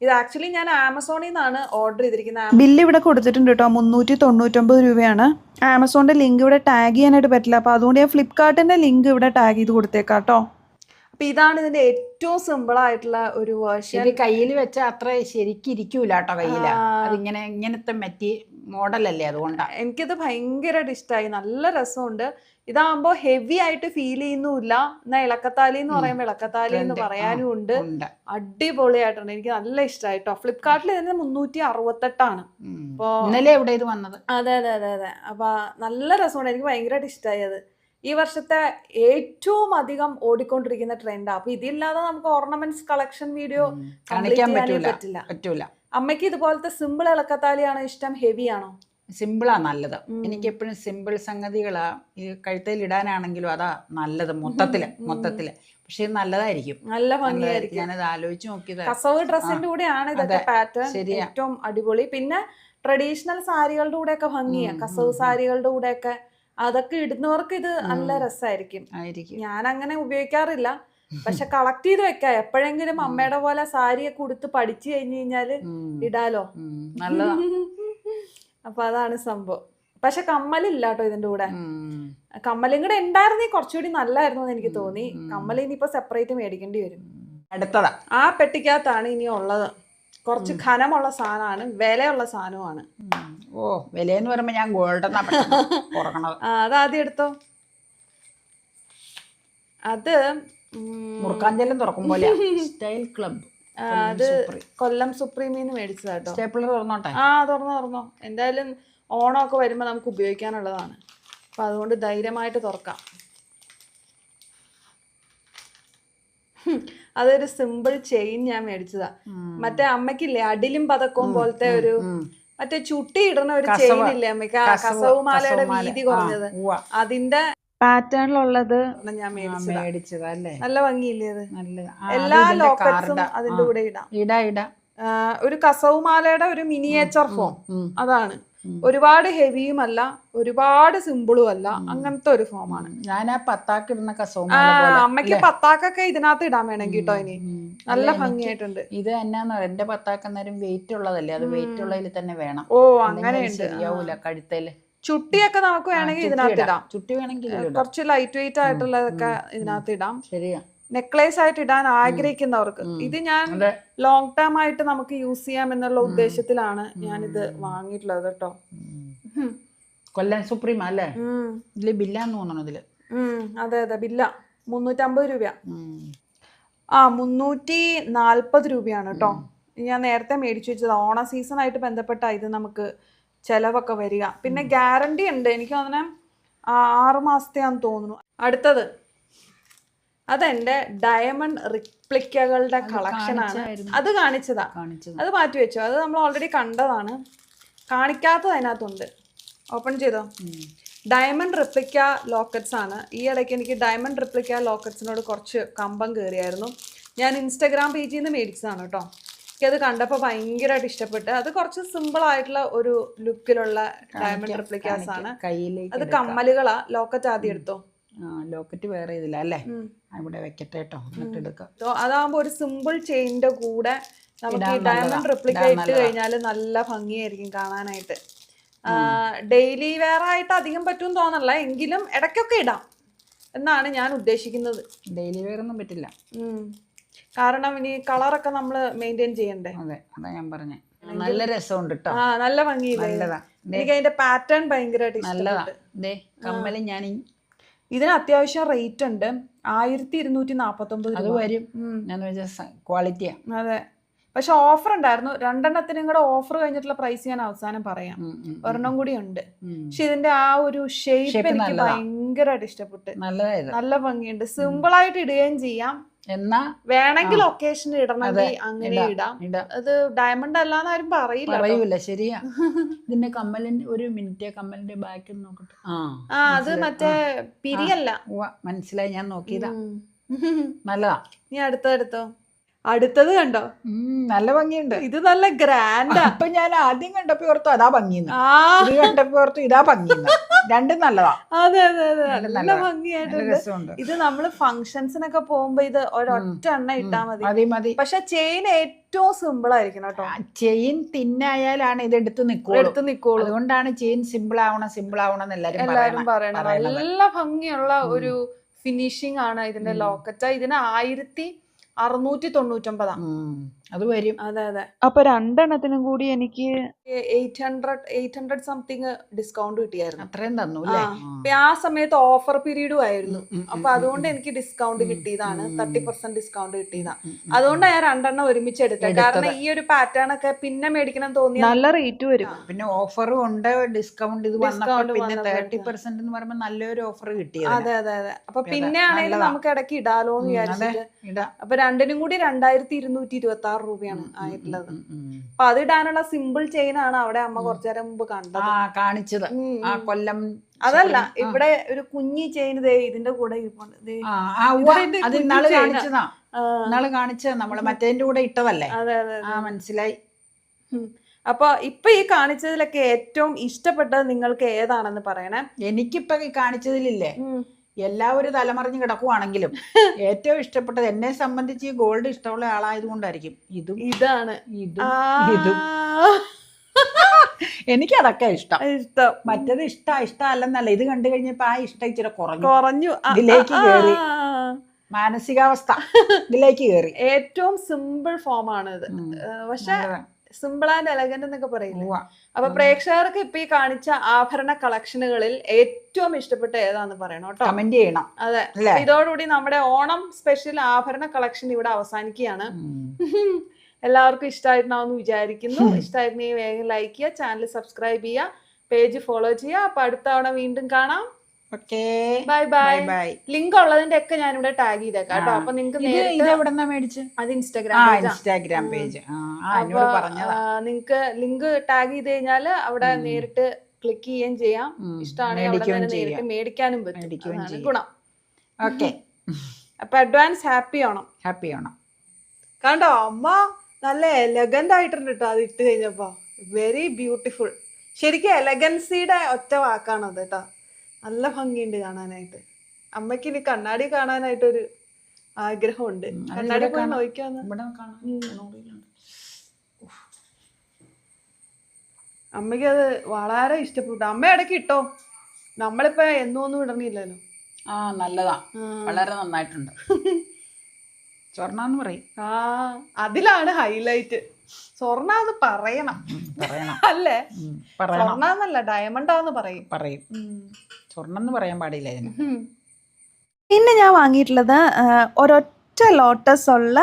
ഇത് ആക്ച്വലി ഞാൻ ആമസോണിൽ നിന്നാണ് ഓർഡർ ചെയ്തിരിക്കുന്നത്. ബില്ല് ഇവിടെ കൊടുത്തിട്ടുണ്ട് കേട്ടോ, 399 രൂപയാണ്. ആമസോണിന്റെ ലിങ്ക് ഇവിടെ ടാഗ് ചെയ്യാനായിട്ട് പറ്റില്ല, അപ്പോൾ അതുകൊണ്ട് ഞാൻ ഫ്ലിപ്കാർട്ടിന്റെ ലിങ്ക് ഇവിടെ ടാഗ് ചെയ്ത് കൊടുത്തേക്കാം കേട്ടോ. അപ്പോൾ ഇതാണ് ഇതിന്റെ ഏറ്റവും സിമ്പിൾ ആയിട്ടുള്ള ഒരു വേർഷൻ. കയ്യിൽ വെച്ചാൽ അത്ര ശരിക്കിരിക്കൂല കേട്ടോ കയ്യില്. അതിങ്ങനെ ഇങ്ങനത്തെ മറ്റി മോഡലല്ലേ, അതുകൊണ്ടാണ് എനിക്കിത് ഭയങ്കരമായിട്ട് ഇഷ്ടമായി. നല്ല രസമുണ്ട്. ഇതാകുമ്പോ ഹെവി ആയിട്ട് ഫീൽ ചെയ്യുന്നുമില്ല. എന്നാ ഇളക്കത്താലി എന്ന് പറയുമ്പോൾ ഇളക്കത്താലി എന്ന് പറയാനും ഉണ്ട്. അടിപൊളിയായിട്ടുണ്ട്, എനിക്ക് നല്ല ഇഷ്ടമായിട്ടോ. ഫ്ലിപ്കാർട്ടിൽ ഇതിന് 368 അപ്പൊ ഇന്നലെ എവിടെ ഇത് വന്നത്. അതെ അതെ അതെ അതെ. അപ്പൊ നല്ല രസമുണ്ട്, എനിക്ക് ഭയങ്കരമായിട്ട് ഇഷ്ടമായി. അത് ഈ വർഷത്തെ ഏറ്റവും അധികം ഓടിക്കൊണ്ടിരിക്കുന്ന ട്രെൻഡാണ്. അപ്പൊ ഇതില്ലാതെ നമുക്ക് ഓർണമെന്റ്സ് കളക്ഷൻ വീഡിയോ കാണിക്കാൻ പറ്റൂല. അമ്മയ്ക്ക് ഇതുപോലത്തെ സിമ്പിൾ ഇളക്കത്താലിയാണോ ഇഷ്ടം, ഹെവി ആണോ? സിമ്പിളാ നല്ലത്. എനിക്ക് എപ്പോഴും സിമ്പിൾ സംഗതികളാ. ഈ കഴുത്തിൽ ഇടാനാണെങ്കിലും അതാ നല്ലത് മൊത്തത്തില്. പക്ഷെ ഇത് നല്ലതായിരിക്കും, നല്ല ഭംഗിയായിരിക്കും. ഞാനത് ആലോചിച്ച് നോക്കിയത്. കസവ് ഡ്രസ്സിന്റെ കൂടെയാണ് ഇതൊക്കെ പാറ്റേൺ ഏറ്റവും അടിപൊളി. പിന്നെ ട്രഡീഷണൽ സാരികളുടെ കൂടെ ഒക്കെ ഭംഗിയാ, കസവ് സാരികളുടെ കൂടെ ഒക്കെ. അതൊക്കെ ഇടുന്നവർക്ക് ഇത് നല്ല രസമായിരിക്കും. ഞാൻ അങ്ങനെ ഉപയോഗിക്കാറില്ല, പക്ഷെ കളക്ട് ചെയ്ത് വെക്കാം. എപ്പോഴെങ്കിലും അമ്മയുടെ പോലെ സാരിയൊക്കെ ഉടുത്ത് പഠിച്ചു കഴിഞ്ഞു കഴിഞ്ഞാല് ഇടാലോ, നല്ലതാ. അപ്പൊ അതാണ് സംഭവം. പക്ഷെ കമ്മലില്ല കേട്ടോ ഇതിന്റെ കൂടെ. കമ്മലും കൂടെ ഉണ്ടായിരുന്നെങ്കിൽ കുറച്ചുകൂടി നല്ലായിരുന്നു എന്ന് എനിക്ക് തോന്നി. കമ്മൽ ഇനിയിപ്പോ സെപ്പറേറ്റ് മേടിക്കേണ്ടി വരും. അടുത്തതാ ആ പെട്ടിക്കകത്താണ് ഇനി ഉള്ളത്. കുറച്ച് ഘനമുള്ള സാധനമാണ്, വിലയുള്ള സാധനമാണ്. ഓ, വിലയെന്ന് പറയുമ്പോ ഞാൻ ഗോൾഡ് അതാദ്യം എടുത്തോ. അത് മുറുക്കാഞ്ചെല്ലാം തുറക്കും പോലെ സ്റ്റൈൽ ക്ലബ്. അത് കൊല്ലം സുപ്രീമിന്ന് മേടിച്ചതാട്ടോ. സ്റ്റേപ്പിളർ തുറന്നോട്ടെ. തുറന്നോ. എന്തായാലും ഓണമൊക്കെ വരുമ്പോ നമുക്ക് ഉപയോഗിക്കാനുള്ളതാണ്. അപ്പൊ അതുകൊണ്ട് ധൈര്യമായിട്ട് തുറക്കാം. അതൊരു സിമ്പിൾ ചെയിൻ ഞാൻ മേടിച്ചതാ. മറ്റേ അമ്മയ്ക്കില്ലേ അടിലും പതക്കവും പോലത്തെ ഒരു മറ്റേ ചുട്ടി ഇടുന്ന ഒരു ചെയിൻ ഇല്ലേ അമ്മയ്ക്ക്, കസവുമാലയുടെ വീതി കുറഞ്ഞത്, അതിന്റെ പാറ്റേണിലുള്ളത് ഞാൻ മേടിച്ചതാ. നല്ല ഭംഗിയില്ലേ അത്? എല്ലാ ലോക്കറ്റ്സും അതിന്റെ കൂടെ ഇടാം. ഒരു കസവുമാലയുടെ ഒരു മിനിയേച്ചർ ഫോം അതാണ്. ഒരുപാട് ഹെവിയും അല്ല, ഒരുപാട് സിമ്പിളും അല്ല, അങ്ങനത്തെ ഒരു ഫോമാണ്. ഞാൻ ആ പത്താക്ക് ഇടുന്ന അമ്മയ്ക്ക് പത്താക്കൊക്കെ ഇതിനകത്ത് ഇടാൻ വേണമെങ്കിൽ കേട്ടോ. ഇനി നല്ല ഭംഗിയായിട്ടുണ്ട്. ഇത് എന്നാന്ന് പറയാം, എന്റെ പത്താക്ക് അന്നേരം വെയിറ്റ് ഉള്ളതല്ലേ, അത് വെയിറ്റ് ഉള്ളതിൽ തന്നെ വേണം. ഓ, അങ്ങനെയുണ്ട്. ശരിയാവൂല കഴുത്തേല്. ചുട്ടിയൊക്കെ നമുക്ക് വേണമെങ്കിൽ ഇതിനകത്ത് ഇടാം. ചുട്ടി വേണമെങ്കിൽ കുറച്ച് ലൈറ്റ് വെയിറ്റ് ആയിട്ടുള്ളതൊക്കെ ഇതിനകത്ത് ഇടാം. ശരിയാ. നെക്ലേസ് ആയിട്ട് ഇടാൻ ആഗ്രഹിക്കുന്നവർക്ക് ഇത് ഞാൻ ലോങ് ടേം ആയിട്ട് നമുക്ക് യൂസ് ചെയ്യാം എന്നുള്ള ഉദ്ദേശത്തിലാണ് ഞാൻ ഇത് വാങ്ങിയിട്ടുള്ളത് കേട്ടോ. കൊല്ലം സുപ്രീം അല്ലേ? ഇതില് ബില്ലാന്ന് തോന്നണു ഇതില്. അതെ അതെ, ബില്ല 350 രൂപ. 340 രൂപയാണ് കേട്ടോ. ഞാൻ നേരത്തെ മേടിച്ചു വെച്ചത്. ഓണ സീസൺ ആയിട്ട് ബന്ധപ്പെട്ട ഇത് നമുക്ക് ചെലവൊക്കെ വരിക. പിന്നെ ഗ്യാരണ്ടി ഉണ്ട്, എനിക്ക് തോന്നുന്നു 6 മാസത്തെയാന്ന് തോന്നുന്നു. അടുത്തത് അതെന്റെ ഡയമണ്ട് റിപ്ലിക്കകളുടെ കളക്ഷനാണ്. അത് കാണിച്ചതാ, അത് മാറ്റി വെച്ചോ. അത് നമ്മൾ ഓൾറെഡി കണ്ടതാണ്, കാണിക്കാത്തത് അതിനകത്തുണ്ട്. ഓപ്പൺ ചെയ്തോ. ഡയമണ്ട് റിപ്ലിക്ക ലോക്കറ്റ്സ് ആണ്. ഈ ഇടയ്ക്ക് എനിക്ക് ഡയമണ്ട് റിപ്ലിക്ക ലോക്കറ്റ്സിനോട് കുറച്ച് കമ്പം കയറിയായിരുന്നു. ഞാൻ ഇൻസ്റ്റാഗ്രാം പേജിൽ നിന്ന് മേടിച്ചതാണ് കേട്ടോ. എനിക്കത് കണ്ടപ്പോൾ ഭയങ്കരമായിട്ട് ഇഷ്ടപ്പെട്ട്. അത് കുറച്ച് സിമ്പിൾ ആയിട്ടുള്ള ഒരു ലുക്കിലുള്ള ഡയമണ്ട് റിപ്ലിക്കാസ് ആണ്. അത് കമ്മലുകളാ. ലോക്കറ്റ് ആദ്യം എടുത്തോ. ലോക്കറ്റ് വേറെ ഇതില്ല അല്ലേ? ഇവിടെ വെക്കട്ടെ കേട്ടോ, എന്നിട്ട് എടുക്കാം. അതാകുമ്പോ ഒരു സിമ്പിൾ ചെയിന്റെ കൂടെ നമുക്ക് ഈ ഡയമണ്ട് റിപ്ലിക്ക ഇട്ട് കഴിഞ്ഞാൽ നല്ല ഭംഗിയായിരിക്കും കാണാനായിട്ട്. ഡെയിലി വെയർ ആയിട്ട് അധികം പറ്റും തോന്നല്ല, എങ്കിലും ഇടയ്ക്കൊക്കെ ഇടാം എന്നാണ് ഞാൻ ഉദ്ദേശിക്കുന്നത്. ഡെയിലി വെയർ ഒന്നും പറ്റില്ല, കാരണം ഇനി കളറൊക്കെ നമ്മൾ മെയിൻറ്റെയിൻ ചെയ്യണ്ടേ. അതെ, അതാ ഞാൻ പറഞ്ഞേ. നല്ല രസമുണ്ട് കേട്ടോ, നല്ല ഭംഗിയില്ലേ? എനിക്ക് അതിന്റെ പാറ്റേൺ ഭയങ്കരമായിട്ട് ഇഷ്ടപ്പെട്ടു. കമ്മല് ഞാൻ ഇതിന് അത്യാവശ്യം റേറ്റ് ഉണ്ട്, 1249. അത് വരും, ക്വാളിറ്റിയാ. അതെ, പക്ഷെ ഓഫർ ഉണ്ടായിരുന്നു. 2 കൂടെ ഓഫർ കഴിഞ്ഞിട്ടുള്ള പ്രൈസ് ഞാൻ അവസാനം പറയാം. ഒരെണ്ണം കൂടി ഉണ്ട്. പക്ഷെ ഇതിന്റെ ആ ഒരു ഷേപ്പ് എനിക്ക് ഭയങ്കരമായിട്ട് ഇഷ്ടപ്പെട്ടു. നല്ല ഭംഗിയുണ്ട്. സിമ്പിൾ ആയിട്ട് ഇടുകയും ചെയ്യാം. എന്നാ വേണമെങ്കിൽ ഒക്കേഷന് ഇടണമെങ്കിൽ അങ്ങനെ ഇടാം. അത് ഡയമണ്ട് അല്ലാന്ന് ആരും പറയൂല. ശരിയാ. ഇതിന്റെ കമ്മലിന്റെ ഒരു മിനിറ്റ്, കമ്മലിന്റെ ബാക്ക് നോക്കട്ടെ. അത് മറ്റേ പിരിയല്ല. മനസ്സിലായി, ഞാൻ നോക്കിയതാ. നല്ലതാ. നീ അടുത്തോ. അടുത്തത് കണ്ടോ? നല്ല ഭംഗിയുണ്ട്. ഇത് നല്ല ഗ്രാൻഡാ. അപ്പൊ ഞാൻ ആദ്യം കണ്ടപ്പോ ഓർത്തു അതാ ഭംഗിന്ന്, ഇത് കണ്ടപ്പോ ഓർത്തു ഇതാ ഭംഗിന്ന്. രണ്ടും നല്ലതാ. അതെ നല്ല ഭംഗിയായിട്ടുണ്ട്. ഇത് നമ്മള് ഫംഗ്ഷൻസിനൊക്കെ പോകുമ്പോ ഇത് ഒരൊറ്റ എണ്ണ ഇട്ടാ മതി. പക്ഷെ ചെയിൻ ഏറ്റവും സിമ്പിൾ ആയിരിക്കണം കേട്ടോ. ചെയിൻ തിന്നായാലാണ് ഇത് എടുത്ത് നിക്കോളൂ. അതുകൊണ്ടാണ് ചെയിൻ സിമ്പിൾ ആവണം എല്ലാരും പറയണം. നല്ല ഭംഗിയുള്ള ഒരു ഫിനിഷിംഗ് ആണ് ഇതിന്റെ ലോക്കറ്റ്. ഇതിന് 1699 അത് വരും. അതെ അപ്പൊ 2 കൂടി എനിക്ക് 800 സംതിങ് ഡിസ്കൗണ്ട് കിട്ടിയായിരുന്നു. അത്രയും തന്നു. ആ സമയത്ത് ഓഫർ പീരീഡും ആയിരുന്നു. അപ്പൊ അതുകൊണ്ട് എനിക്ക് ഡിസ്കൗണ്ട് കിട്ടിയതാണ്. 30% ഡിസ്കൗണ്ട് കിട്ടിയതാണ്. അതുകൊണ്ടാണ് ഞാൻ 2 ഒരുമിച്ച് എടുത്തത്. കാരണം ഈ ഒരു പാറ്റേൺ ഒക്കെ പിന്നെ മേടിക്കണം തോന്നി നല്ല റേറ്റ് വരും. പിന്നെ ഓഫറും ഉണ്ട്, ഡിസ്കൗണ്ട് ഇത് പിന്നെ 30% എന്ന് പറയുമ്പോൾ നല്ലൊരു ഓഫർ കിട്ടിയത്. അതെ അപ്പൊ പിന്നെ ആണെങ്കിലും നമുക്ക് ഇടയ്ക്ക് ഇടാലോന്ന് വിചാരിച്ചിട്ട്. അപ്പൊ 2 കൂടി 2226 രൂപയാണ് ആയിട്ടുള്ളത്. അപ്പൊ അത് ഇടാനുള്ള സിമ്പിൾ ചെയിൻ ആണ് അവിടെ അമ്മ കുറച്ചു നേരം മുമ്പ് കാണിച്ചത്. കൊല്ലം അതല്ല, ഇവിടെ ഒരു കുഞ്ഞി ചെയിൻ ഇതിന്റെ കൂടെ കാണിച്ചതാ നമ്മള് മറ്റേന്റെ കൂടെ ഇട്ടതല്ലേ. അതെ മനസ്സിലായി. അപ്പൊ ഇപ്പൊ ഈ കാണിച്ചതിലൊക്കെ ഏറ്റവും ഇഷ്ടപ്പെട്ടത് നിങ്ങൾക്ക് ഏതാണെന്ന് പറയണേ. എനിക്കിപ്പൊ ഈ കാണിച്ചതിലില്ലേ, എല്ലാവരും തലമറിഞ്ഞ് കിടക്കുവാണെങ്കിലും ഏറ്റവും ഇഷ്ടപ്പെട്ടത്, എന്നെ സംബന്ധിച്ച് ഗോൾഡ് ഇഷ്ടമുള്ള ആളായത് കൊണ്ടായിരിക്കും ഇതാണ്. എനിക്കതൊക്കെ ഇഷ്ടം. മറ്റത് ഇഷ്ടമല്ലെന്നല്ല, ഇത് കണ്ടു കഴിഞ്ഞപ്പോ ആ ഇഷ്ടം ഇച്ചിരി കുറഞ്ഞു. ഇതിലേക്ക് കേറി, മാനസികാവസ്ഥ ഇതിലേക്ക് കേറി. ഏറ്റവും സിമ്പിൾ ഫോം ആണ് ഇത്. പക്ഷെ സിമ്പിൾ ആൻഡ് എലഗന്റ് എന്നൊക്കെ പറയില്ലേ. അപ്പൊ പ്രേക്ഷകർക്ക് ഇപ്പൊ ഈ കാണിച്ച ആഭരണ കളക്ഷനുകളിൽ ഏറ്റവും ഇഷ്ടപ്പെട്ട ഏതാന്ന് പറയണം കേട്ടോ. കമന്റ് ചെയ്യണം. അതെ, ഇതോടുകൂടി നമ്മുടെ ഓണം സ്പെഷ്യൽ ആഭരണ കളക്ഷൻ ഇവിടെ അവസാനിക്കുകയാണ്. എല്ലാവർക്കും ഇഷ്ടമായിട്ടുണ്ടാവുമെന്ന് വിചാരിക്കുന്നു. ഇഷ്ടമായിരുന്നെങ്കിൽ വേഗം ലൈക്ക് ചെയ്യുക, ചാനൽ സബ്സ്ക്രൈബ് ചെയ്യുക, പേജ് ഫോളോ ചെയ്യുക. അപ്പൊ അടുത്ത തവണ വീണ്ടും കാണാം. ബൈ. ലിങ്ക് ഉള്ളതിന്റെ ഒക്കെ ഞാനിവിടെ ടാഗ് ചെയ്തേക്കാം കേട്ടോ. അപ്പൊ നിങ്ങൾക്ക് അത് ഇൻസ്റ്റാഗ്രാം പേജ്. നിങ്ങക്ക് ലിങ്ക് ടാഗ് ചെയ്ത് കഴിഞ്ഞാല് അവിടെ നേരിട്ട് ക്ലിക്ക് ചെയ്യുകയും ചെയ്യാം. ഇഷ്ടമാണെങ്കിൽ അവിടെ തന്നെ നേരിട്ട് മേടിക്കാനും പറ്റും. ഗുണം. അപ്പൊ അഡ്വാൻസ് ഹാപ്പി ഓണം. കണ്ടോ, അമ്മ നല്ല എലഗന്റ് ആയിട്ടുണ്ട് കേട്ടോ. അത് ഇട്ട് കഴിഞ്ഞപ്പോ വെരി ബ്യൂട്ടിഫുൾ. ശരിക്കും എലഗൻസിയുടെ ഒറ്റ വാക്കാണത് കേട്ടോ. നല്ല ഭംഗിയുണ്ട് കാണാനായിട്ട്. അമ്മയ്ക്ക് ഇനി കണ്ണാടി കാണാനായിട്ടൊരു ആഗ്രഹമുണ്ട്. കണ്ണാടി പോയി നോക്കിയാന്ന്. അമ്മയ്ക്ക് അത് വളരെ ഇഷ്ടപ്പെട്ടു. അമ്മ ഇടയ്ക്ക് ഇട്ടോ. നമ്മളിപ്പോ എന്നൊന്നും ഇടണില്ലല്ലോ. നല്ലതാ, വളരെ നന്നായിട്ടുണ്ട്. സ്വർണ്ണന്ന് പറയും. അതിലാണ് ഹൈലൈറ്റ്. സ്വർണ്ണ പറയണം അല്ലേ? സ്വർണ്ണന്നല്ല, ഡയമണ്ടാന്ന് പറയും. സ്വർണ്ണം എന്ന് പറയാൻ പാടില്ല ഇതിന്. പിന്നെ ഞാൻ വാങ്ങിയിട്ടുള്ളത് ഒരൊറ്റ ലോട്ടസ് ഉള്ള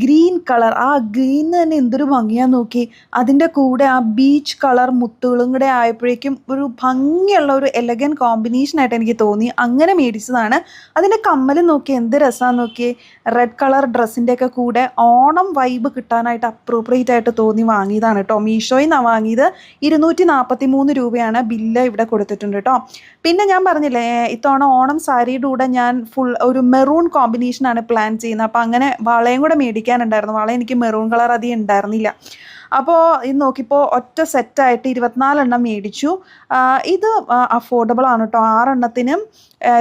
ഗ്രീൻ കളർ. ആ ഗ്രീൻ തന്നെ എന്തൊരു ഭംഗിയാ നോക്കി. അതിൻ്റെ കൂടെ ആ ബീച്ച് കളർ മുത്തുകളും കൂടെ ആയപ്പോഴേക്കും ഒരു ഭംഗിയുള്ള ഒരു എലഗൻ കോമ്പിനേഷനായിട്ട് എനിക്ക് തോന്നി. അങ്ങനെ മേടിച്ചതാണ്. അതിൻ്റെ കമ്മൽ നോക്കി എന്ത് രസമാണെന്ന് നോക്കി. റെഡ് കളർ ഡ്രസ്സിൻ്റെ ഒക്കെ കൂടെ ഓണം വൈബ് കിട്ടാനായിട്ട് അപ്രോപ്രിയേറ്റ് ആയിട്ട് തോന്നി വാങ്ങിയതാണ് കേട്ടോ. മീഷോയിൽ നിന്നാണ് വാങ്ങിയത്. 243 രൂപയാണ് ബില്ല് ഇവിടെ കൊടുത്തിട്ടുണ്ട് കേട്ടോ. പിന്നെ ഞാൻ പറഞ്ഞില്ലേ, ഇത്തവണ ഓണം സാരിയുടെ കൂടെ ഞാൻ ഫുൾ ഒരു മെറൂൺ കോമ്പിനേഷനാണ് പ്ലാൻ ചെയ്യുന്നത്. അപ്പോൾ അങ്ങനെ വളയും കൂടെ മേടിക്കാനുണ്ടായിരുന്നു. വള എനിക്ക് മെറൂൺ കളർ അധികം ഉണ്ടായിരുന്നില്ല. അപ്പോൾ ഇത് നോക്കിയപ്പോൾ ഒറ്റ സെറ്റായിട്ട് 24 എണ്ണം മേടിച്ചു. ഇത് അഫോർഡബിൾ ആണ് കേട്ടോ. 6 എണ്ണത്തിനും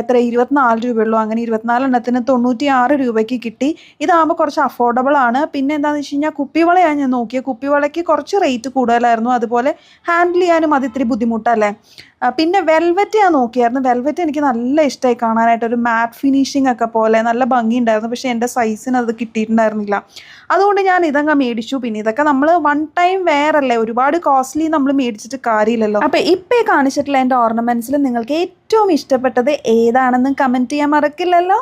24 രൂപയുള്ളൂ. അങ്ങനെ 24 എണ്ണത്തിന് 96 രൂപയ്ക്ക് കിട്ടി. ഇതാകുമ്പോൾ കുറച്ച് അഫോർഡബിൾ ആണ്. പിന്നെ എന്താണെന്ന് വെച്ച് കഴിഞ്ഞാൽ കുപ്പിവളയാണ് ഞാൻ നോക്കിയത്. കുപ്പിവളയ്ക്ക് കുറച്ച് റേറ്റ് കൂടുതലായിരുന്നു. അതുപോലെ ഹാൻഡിൽ ചെയ്യാനും അത് ഇത്തിരി ബുദ്ധിമുട്ടല്ലേ. പിന്നെ വെൽവെറ്റ് ഞാൻ നോക്കിയായിരുന്നു. വെൽവെറ്റ് എനിക്ക് നല്ല ഇഷ്ടമായി കാണാനായിട്ട്. ഒരു മാറ്റ് ഫിനിഷിംഗ് ഒക്കെ പോലെ നല്ല ഭംഗിയുണ്ടായിരുന്നു. പക്ഷേ എൻ്റെ സൈസിന് അത് കിട്ടിയിട്ടുണ്ടായിരുന്നില്ല. അതുകൊണ്ട് ഞാൻ ഇതങ്ങ് മേടിച്ചു. പിന്നെ ഇതൊക്കെ നമ്മൾ വൺ ടൈം വെയർ അല്ലേ, ഒരുപാട് കോസ്റ്റ്ലി നമ്മൾ മേടിച്ചിട്ട് കാര്യമില്ലല്ലോ. അപ്പോൾ ഇപ്പോൾ ഈ കാണിച്ചിട്ടുള്ള എൻ്റെ ഓർണമെൻറ്റ്സിൽ നിങ്ങൾക്ക് ഏറ്റവും ഇഷ്ടപ്പെട്ടത് ഏതാണെന്ന് കമൻറ്റ് ചെയ്യാൻ മറക്കില്ലല്ലോ.